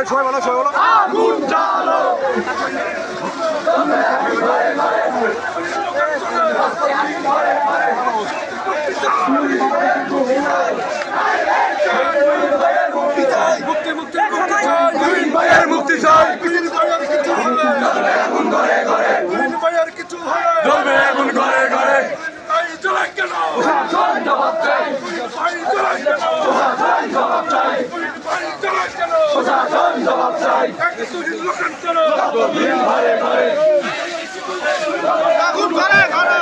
সবাই বলো আগুন জ্বালো মুক্তি চাই আগুন ঘরে ঘরে কিছু জ্বলবে আগুন ঘরে ঘরে জবাব চাই জবাব চাই জবাব চাই ঘরে ঘরে আগুন ঘরে ঘরে